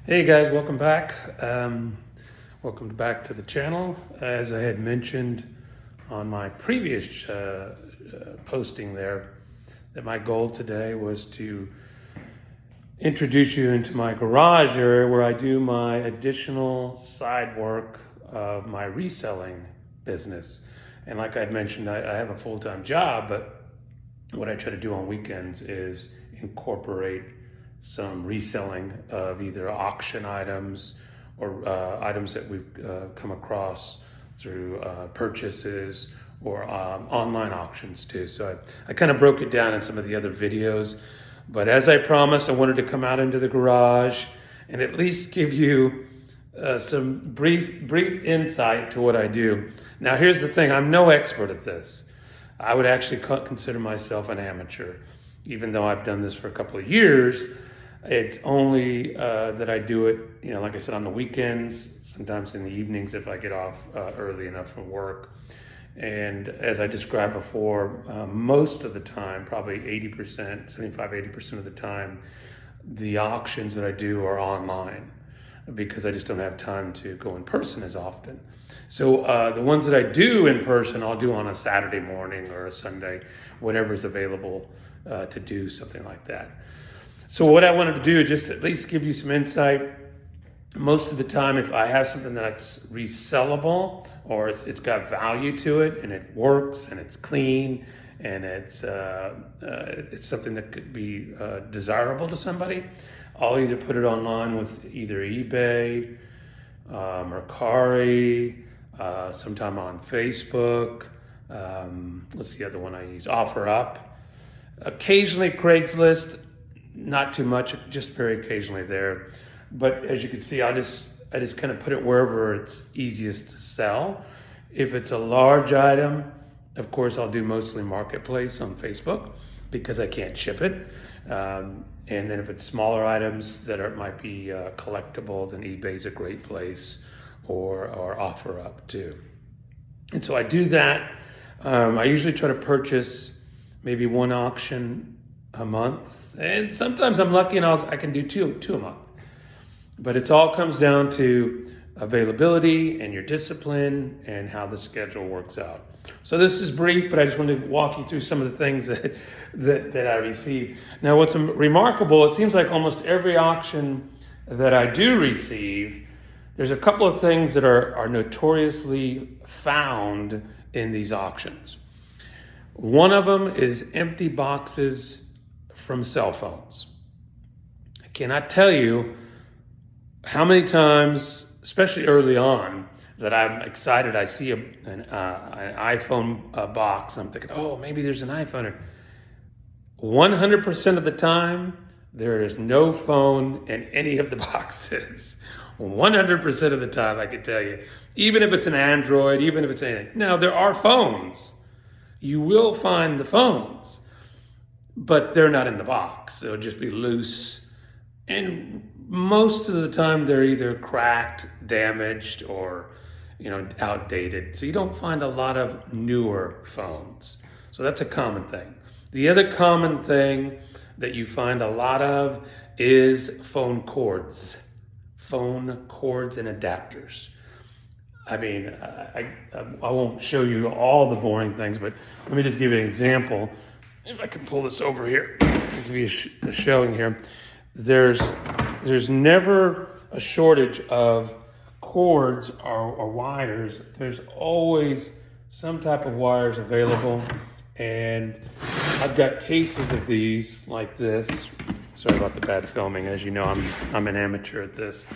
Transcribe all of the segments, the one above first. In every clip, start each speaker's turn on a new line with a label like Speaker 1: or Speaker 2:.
Speaker 1: Hey guys, welcome back. Welcome back to the channel. As I had mentioned on my previous posting there, that my goal today was to introduce you into my garage area where I do my additional side work of my reselling business. And like I'd mentioned, I have a full-time job, but what I try to do on weekends is incorporate some reselling of either auction items or items that we've come across through purchases or online auctions too. So I kind of broke it down in some of the other videos, but as I promised, I wanted to come out into the garage and at least give you some brief insight to what I do. Now here's the thing, I'm no expert at this. I would actually consider myself an amateur, even though I've done this for a couple of years. It's only that I do it, like I said, on the weekends, sometimes in the evenings if I get off early enough from work. And as I described before, most of the time, probably 80%, 75-80% of the time, the auctions that I do are online because I just don't have time to go in person as often. So the ones that I do in person, I'll do on a Saturday morning or a Sunday, whatever's available to do something like that. So what I wanted to do is just at least give you some insight. Most of the time, if I have something that's resellable or it's got value to it and it works and it's clean and it's something that could be desirable to somebody, I'll either put it online with either eBay, Mercari, sometime on Facebook. What's the other one I use? OfferUp. Occasionally Craigslist. Not too much, just very occasionally there. But as you can see, I just kind of put it wherever it's easiest to sell. If it's a large item, of course, I'll do mostly Marketplace on Facebook because I can't ship it. And then if it's smaller items that might be collectible, then eBay's a great place, or OfferUp too. And so I do that. I usually try to purchase maybe one auction a month, and sometimes I'm lucky and I can do two a month. But it all comes down to availability and your discipline and how the schedule works out. So this is brief, but I just wanted to walk you through some of the things that I receive. Now what's remarkable, it seems like almost every auction that I do receive, there's a couple of things that are notoriously found in these auctions. One of them is empty boxes from cell phones. I cannot tell you how many times, especially early on, that I'm excited. I see an iPhone box and I'm thinking, oh, maybe there's an iPhone. 100% of the time, there is no phone in any of the boxes. 100% of the time, I can tell you. Even if it's an Android, even if it's anything. Now, there are phones. You will find the phones, but they're not in the box. It'll just be loose. And most of the time they're either cracked, damaged, or outdated. So you don't find a lot of newer phones. So that's a common thing. The other common thing that you find a lot of is phone cords. Phone cords and adapters. I mean, I won't show you all the boring things, but let me just give you an example. If I can pull this over here, I'll give you a showing here. There's never a shortage of cords or wires. There's always some type of wires available. And I've got cases of these like this. Sorry about the bad filming. As you know, I'm an amateur at this.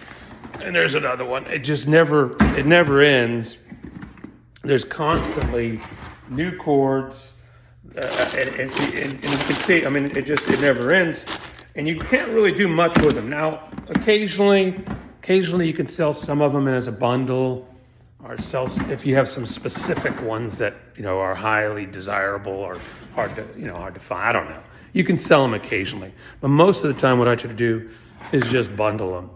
Speaker 1: And there's another one. It never ends. There's constantly new cords. And you can see, I mean, it never ends, and you can't really do much with them. Now, occasionally you can sell some of them as a bundle, or sell if you have some specific ones that are highly desirable or hard to find. I don't know. You can sell them occasionally, but most of the time, what I try to do is just bundle them.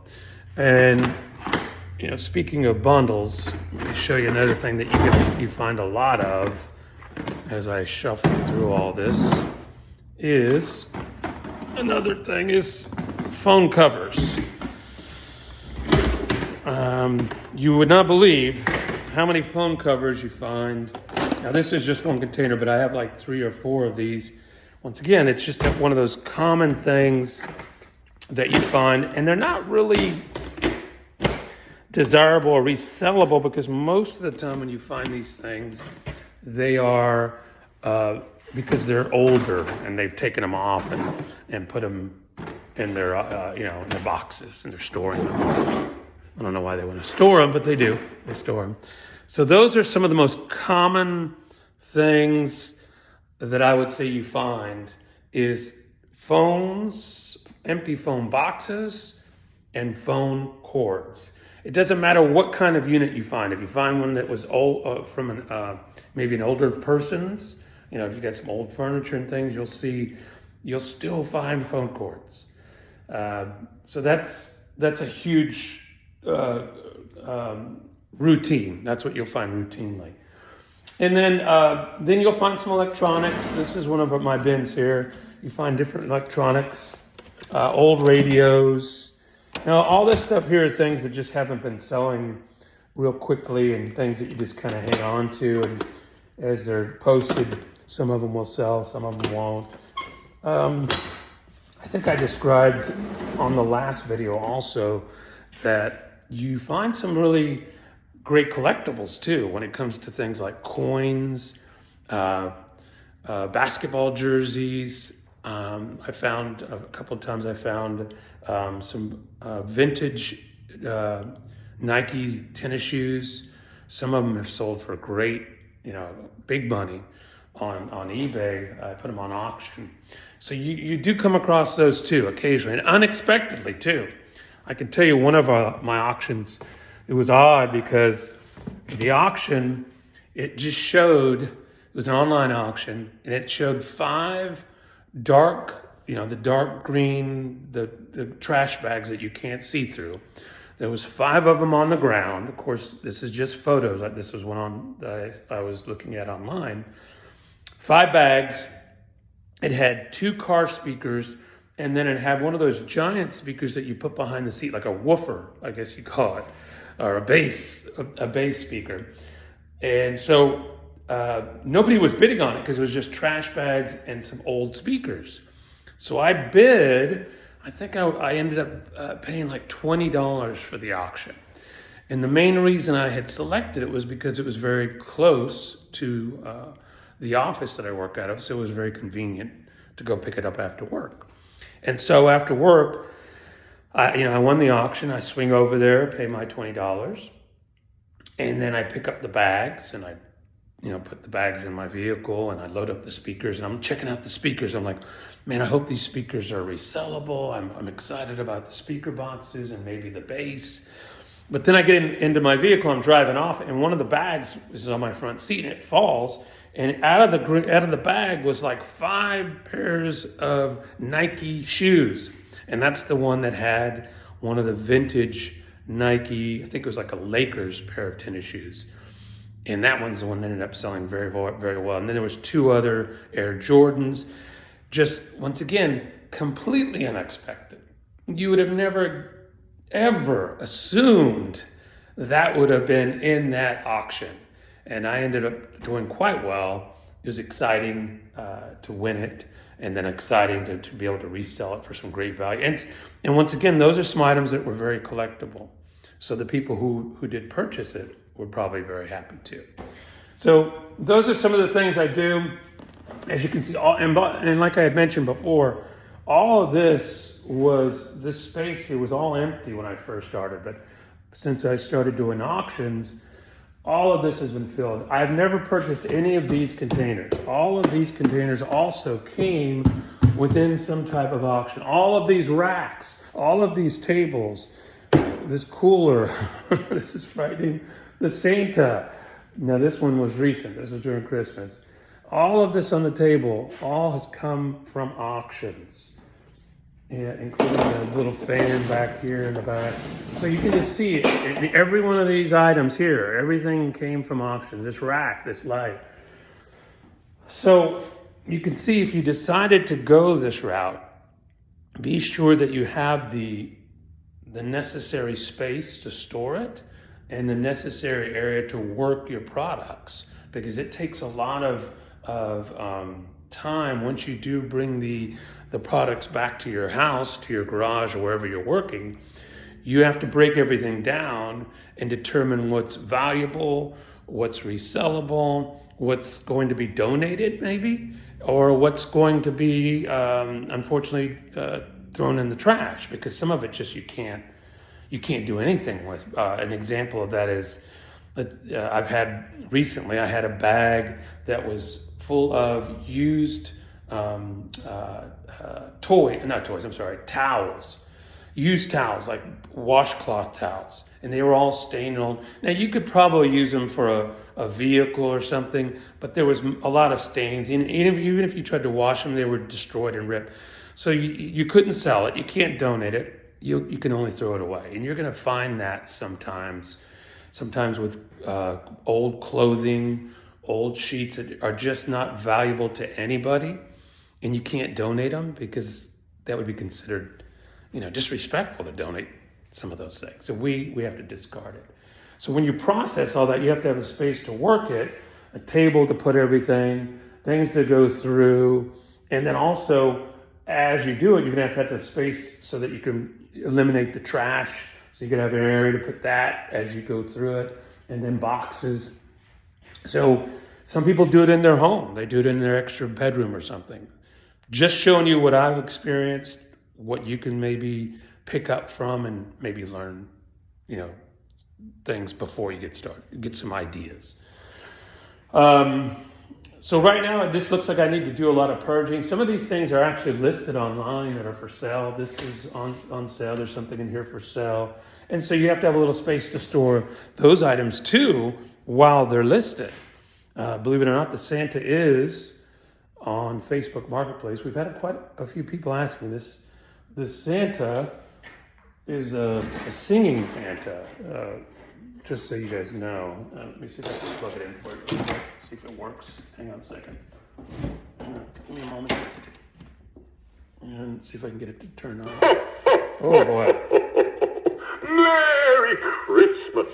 Speaker 1: And speaking of bundles, let me show you another thing that you find a lot of. As I shuffle through all this, is another thing is phone covers. You would not believe how many phone covers you find. Now this is just one container, but I have like 3 or 4 of these. Once again, it's just one of those common things that you find, and they're not really desirable or resellable, because most of the time when you find these things, they are because they're older and they've taken them off and put them in their in their boxes, and they're storing them. I don't know why they want to store them, but they do. They store them. So those are some of the most common things that I would say you find is phones, empty phone boxes, and phone cords. It doesn't matter what kind of unit you find. If you find one that was old from maybe an older person's, if you got some old furniture and things, you'll still find phone cords. So that's a huge routine. That's what you'll find routinely. And then you'll find some electronics. This is one of my bins here. You find different electronics, old radios. Now, all this stuff here are things that just haven't been selling real quickly, and things that you just kind of hang on to. And as they're posted, some of them will sell, some of them won't. I think I described on the last video also that you find some really great collectibles too when it comes to things like coins, basketball jerseys. I found a couple of times some vintage Nike tennis shoes. Some of them have sold for great, big money on eBay. I put them on auction. So you do come across those too occasionally, and unexpectedly too. I can tell you one of my auctions, it was odd because the auction, it just showed, it was an online auction, and it showed 5 dark, the dark green, the trash bags that you can't see through. There was 5 of them on the ground. Of course, this is just photos. This was one that I was looking at online. 5 bags. It had 2 car speakers, and then it had one of those giant speakers that you put behind the seat, like a woofer, I guess you call it, or a bass speaker. And so nobody was bidding on it because it was just trash bags and some old speakers. So I bid. I think I ended up paying like $20 for the auction. And the main reason I had selected it was because it was very close to the office that I work out of, so it was very convenient to go pick it up after work. And so after work, I won the auction. I swing over there, pay my $20, and then I pick up the bags, and I put the bags in my vehicle, and I load up the speakers, and I'm checking out the speakers. I'm like, man, I hope these speakers are resellable. I'm excited about the speaker boxes and maybe the bass. But then I get into my vehicle, I'm driving off, and one of the bags is on my front seat, and it falls. And out of the bag was like 5 pairs of Nike shoes. And that's the one that had one of the vintage Nike, I think it was like a Lakers pair of tennis shoes. And that one's the one that ended up selling very, very well. And then there was 2 other Air Jordans. Just, once again, completely unexpected. You would have never, ever assumed that would have been in that auction. And I ended up doing quite well. It was exciting to win it, and then exciting to be able to resell it for some great value. And once again, those are some items that were very collectible. So the people who did purchase it were probably very happy too. So those are some of the things I do. As you can see, and like I had mentioned before, all of this space here was all empty when I first started. But since I started doing auctions, all of this has been filled. I've never purchased any of these containers. All of these containers also came within some type of auction. All of these racks, all of these tables, this cooler, this is frightening. The Santa, now this one was recent. This was during Christmas. All of this on the table, all has come from auctions. Yeah, including the little fan back here in the back. So you can just see it. Every one of these items here, everything came from auctions. This rack, this light. So you can see if you decided to go this route, be sure that you have the the necessary space to store it and the necessary area to work your products, because it takes a lot of time once you do bring the products back to your house, to your garage, or wherever you're working. You have to break everything down and determine what's valuable, what's resellable, what's going to be donated maybe, or what's going to be, unfortunately, thrown in the trash, because some of it just you can't do anything with. An example of that is, I had a bag that was full of used towels. Used towels, like washcloth towels, and they were all stained and old. Now you could probably use them for a vehicle or something, but there was a lot of stains. Even if you tried to wash them, they were destroyed and ripped. So you couldn't sell it. You can't donate it. You can only throw it away. And you're going to find that sometimes with old clothing, old sheets that are just not valuable to anybody, and you can't donate them because that would be considered, disrespectful to donate some of those things. So we have to discard it. So when you process all that, you have to have a space to work it, a table to put everything, things to go through, and then also as you do it, you're gonna have a space so that you can eliminate the trash. So you can have an area to put that as you go through it, and then boxes. So some people do it in their home. They do it in their extra bedroom or something. Just showing you what I've experienced, what you can maybe pick up from and maybe learn, things before you get started, get some ideas. So right now it just looks like I need to do a lot of purging. Some of these things are actually listed online that are for sale. This is on sale. There's something in here for sale. And so you have to have a little space to store those items too while they're listed. Believe it or not, the Santa is on Facebook Marketplace. We've had quite a few people asking this. This Santa is a singing Santa, just so you guys know. Let me see if I can plug it in for you. See if it works. Hang on a second. Give me a moment. And see if I can get it to turn on. Oh boy.
Speaker 2: Merry Christmas.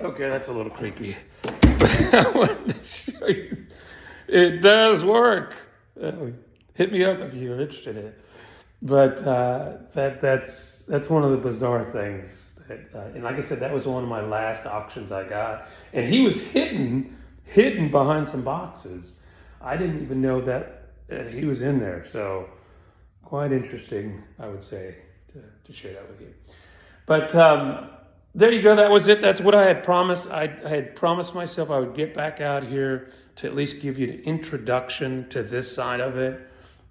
Speaker 1: Okay, that's a little creepy. But I wanted to show you. It does work. Hit me up if you're interested in it. But that's one of the bizarre things. And like I said, that was one of my last auctions I got. And he was hidden behind some boxes. I didn't even know that he was in there. So quite interesting, I would say, to share that with you. But there you go. That was it. That's what I had promised. I had promised myself I would get back out here to at least give you an introduction to this side of it.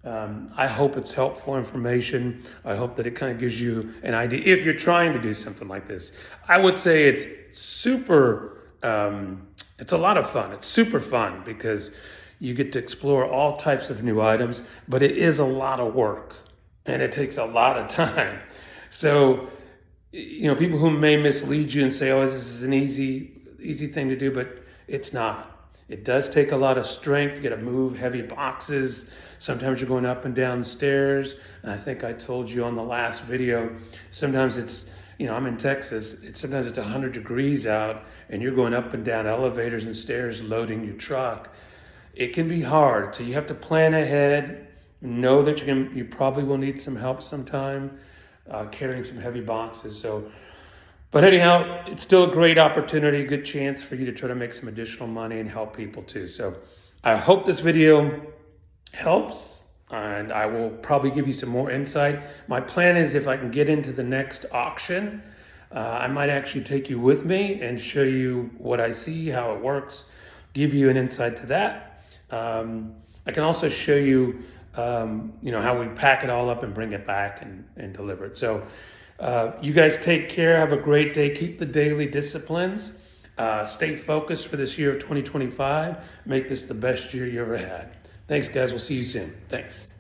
Speaker 1: I hope it's helpful information. I hope that it kind of gives you an idea if you're trying to do something like this. I would say it's super, it's a lot of fun. It's super fun because you get to explore all types of new items, but it is a lot of work and it takes a lot of time. So, people who may mislead you and say, oh, this is an easy thing to do, but it's not. It does take a lot of strength. You got to move heavy boxes. Sometimes you're going up and down stairs. And I think I told you on the last video, sometimes it's, I'm in Texas. Sometimes it's 100 degrees out and you're going up and down elevators and stairs loading your truck. It can be hard. So you have to plan ahead. Know that you probably will need some help sometime carrying some heavy boxes. But anyhow, it's still a great opportunity, a good chance for you to try to make some additional money and help people too. So I hope this video helps, and I will probably give you some more insight. My plan is if I can get into the next auction, I might actually take you with me and show you what I see, how it works, give you an insight to that. I can also show you, how we pack it all up and bring it back and deliver it. So you guys take care. Have a great day. Keep the daily disciplines. Stay focused for this year of 2025. Make this the best year you ever had. Thanks, guys. We'll see you soon. Thanks.